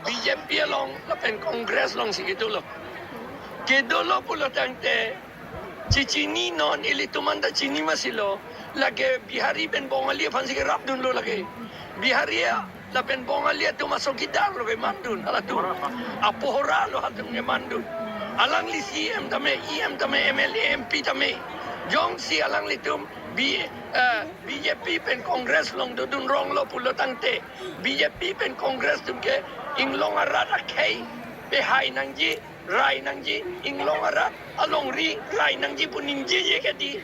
BJP long lapen Congress long sigitulo. Kedulo pulo tangte Cicini non ilitumanda cini masilo lagi bihari ben bongalia fansi rap dun lo lagi biharia la ben bongalia tu masuk gidar lo be mandun ala tu apohora lo hatung nge mandun alang li CM tame EM tame MLA MP tame jong si alang litum BJP pen Congress long dun rong lo pulo tangte BJP pen Congress tum ke inglong arata kei be hai nangji rai nangji inglong arat along ri rai nangji puninji je kedi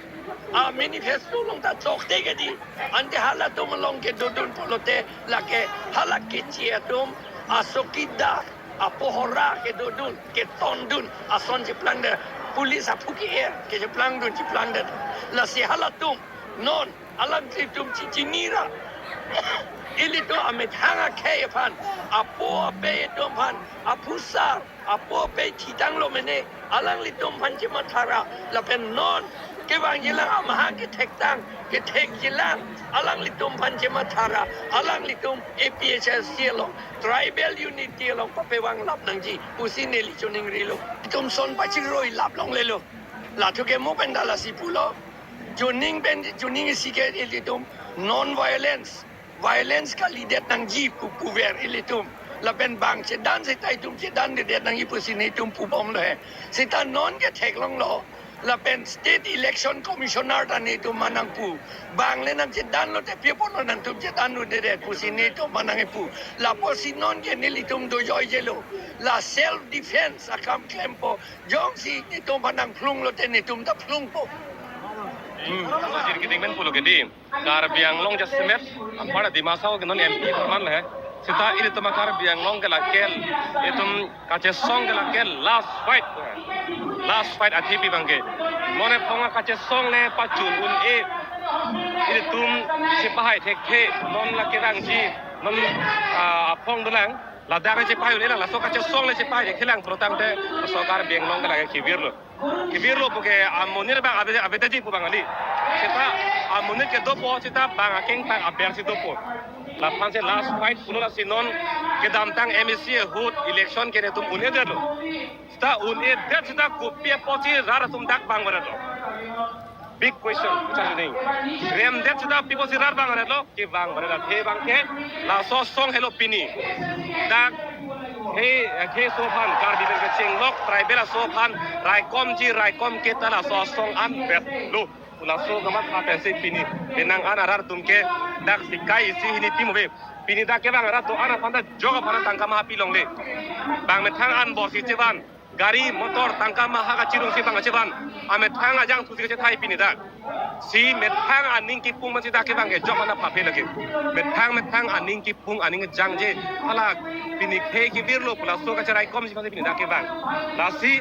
manifesto long ta tok te kedi ante halatum long ke dodun polote lake halak ke chiatum asokida apohora ke dodun ke tondun ason je plangda pulis apuki air ke je plangdun je plangda la si halatum non alam tritum chinira ilito amit hanga kepan apo ape dompan apusar apo ape tidang lo mene alang litum panjimatara lapen non kewang jilang amaha ke tektang ke tek jilang alang litum panjimatara alang litum APHLC lo tribal unity lo papewang lap nangji pusine li chuning rilo tum son pachiroi lap long lelo la tuke mo pendala sipulo juning sike ilitum non violence ka lidet nang jeep puver ilitum lapen bang sedan setai tum sedan de nang ipusini tum pubom lo he sita non ke thek long lo lapen state election commissioner ta ne tum manang pu bang le nang sedan lo te pepon nang tum sedan nu de pusini tum manang pu la posinon ke nilitum do joy jelo la self defense akam klempo jong si ni tum manang plung lo te ni tum ta plung po jadi kita ingin pulau gede, kar biang long just semet, apa di masa itu non MP formal lah. Sita ini tu makar biang long ke lakel, itu kaca song ke lakel last fight atipi bangke. Mana ponga kaca song le pacun un ini tum sipahai tek non lakerang ji non pong dolang. Ladang sipahai ulah la so kaca song le sipahai tek hilang protang te so kar biang long ke lakel kibir lo porque amonir bang abeta ji pubang ali kita amonir ke dopo kita bang akeng tang APHLC dopo la panse last fight puno la sinon ke damtang MEC hood election ke tum uneder lo sta uneder kita kopia pochi rara tum dak bang barat lo big question pucha नहीं rem det kita pipo si rar bang barat lo ke bang barat he bang ke la so song hello pini dak he sopan kar di berke chenglok tribal sopan raikom kita la so song an bet lo la so gamat APHLC pini benang ana rar tumke dak sikai si hini timobe pini dak ke bang rar to ana panda joga pana tangka ma pilong le bang metang an bo si ceban gari motor tangka ma ha ka cirung si bang ceban ame thang ajang tusi ke thai pini dak si metang aning ki pung masih dak ke bang ke joga na pape lagi metang aning ki pung aning jang je ala pini ke ki birlo pula so ka cerai kom si pini dak ke bang lasi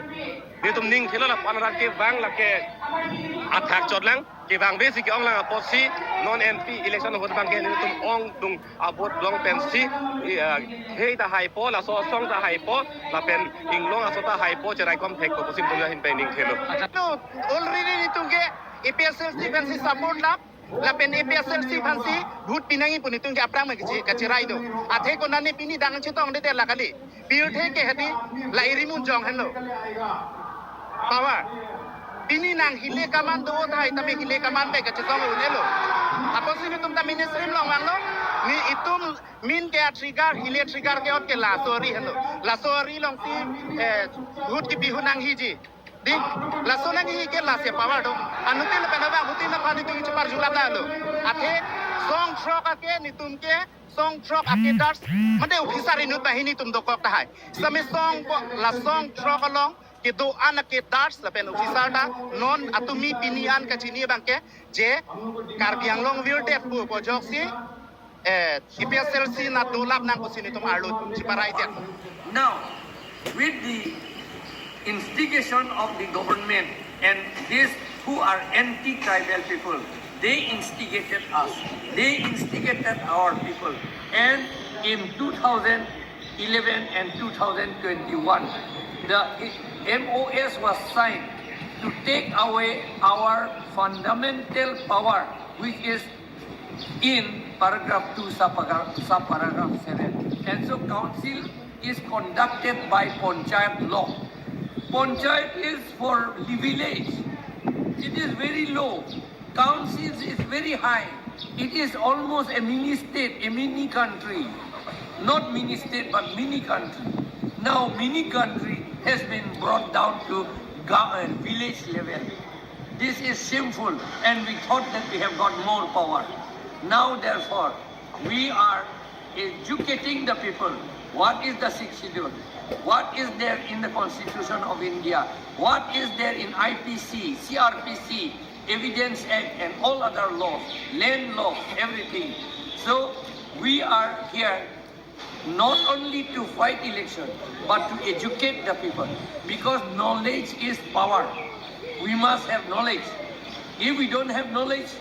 dia tum ning thela la panara ke bang la ke attack jodlang ke bang basic ong lang aposi non MP election hot bang ke ni tum ong tung abot dong pensi he ta hai po la so song ta hai po la pen inglong asota hai po cerai kom thek ko posim tum hin pe ning thelo no already ni tung ke APHLC pensi support lap la pen APHLC pensi bhut pinangi puni tung ke aprang ke cerai do athe ko nane pini dangan chitong de la kali pir the ke hati la irimun jong hello Bawa, ini nang hile kaman do thai tame hile kaman pe ka chong unelo. Apo sini tum ta ministry long wang lo. Ni itum min ke trigger hile trigger ke ot ke la sorry hello. La sorry long ti hut ki bihu nang hiji. Di la so nang hi ke la se power do. Anuti le penaba huti na phani tu chpar jula da lo. Athe song truck ke ni tum ke song truck ake dars made officer inut bahini tum do kok ta hai. Same song la song truck along ke do anak ke dars lapen officer ta non atumi pinian ka chini bangke je karbiang long virte pu pojok si APHLC na dolap nang kusini tum arlut ciparai dia now with the instigation of the government and these who are anti-tribal people, they instigated us, they instigated our people, and in 2011 and 2021 the MOS was signed to take away our fundamental power, which is in paragraph 2 subparagraph 7. And so council is conducted by Panchayat law. Panchayat is for the village. It is very low. Councils is very high. It is almost a mini state, a mini country. Not mini state, but mini country. Now mini country has been brought down to village level. This is shameful, and we thought that we have got more power. Now therefore, we are educating the people. What is the sixth schedule? What is there in the Constitution of India? What is there in IPC, CRPC, Evidence Act, and all other laws, land law, everything. So we are here not only to fight election, but to educate the people, because knowledge is power. We must have knowledge. If we don't have knowledge,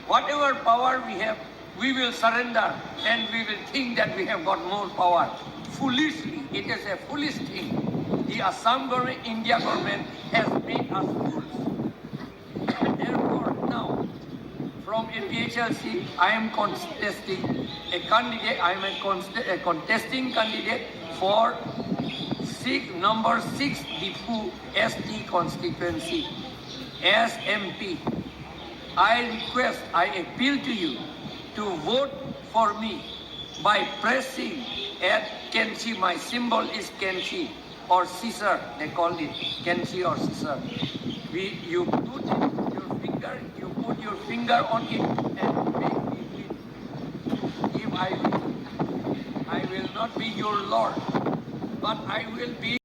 whatever power we have, we will surrender, and we will think that we have got more power. Foolishly, it is a foolish thing. The Assam government, India government has made us fools. Therefore, now, from APHLC, I am contesting a candidate. I am a contesting candidate for number 6 Diphu ST constituency as MP. I request, I appeal to you to vote for me by pressing at Kenchi. My symbol is Kenchi or Caesar, they call it Kenchi or Caesar. You put your finger on it and make me win. If I win, I will not be your Lord, but I will be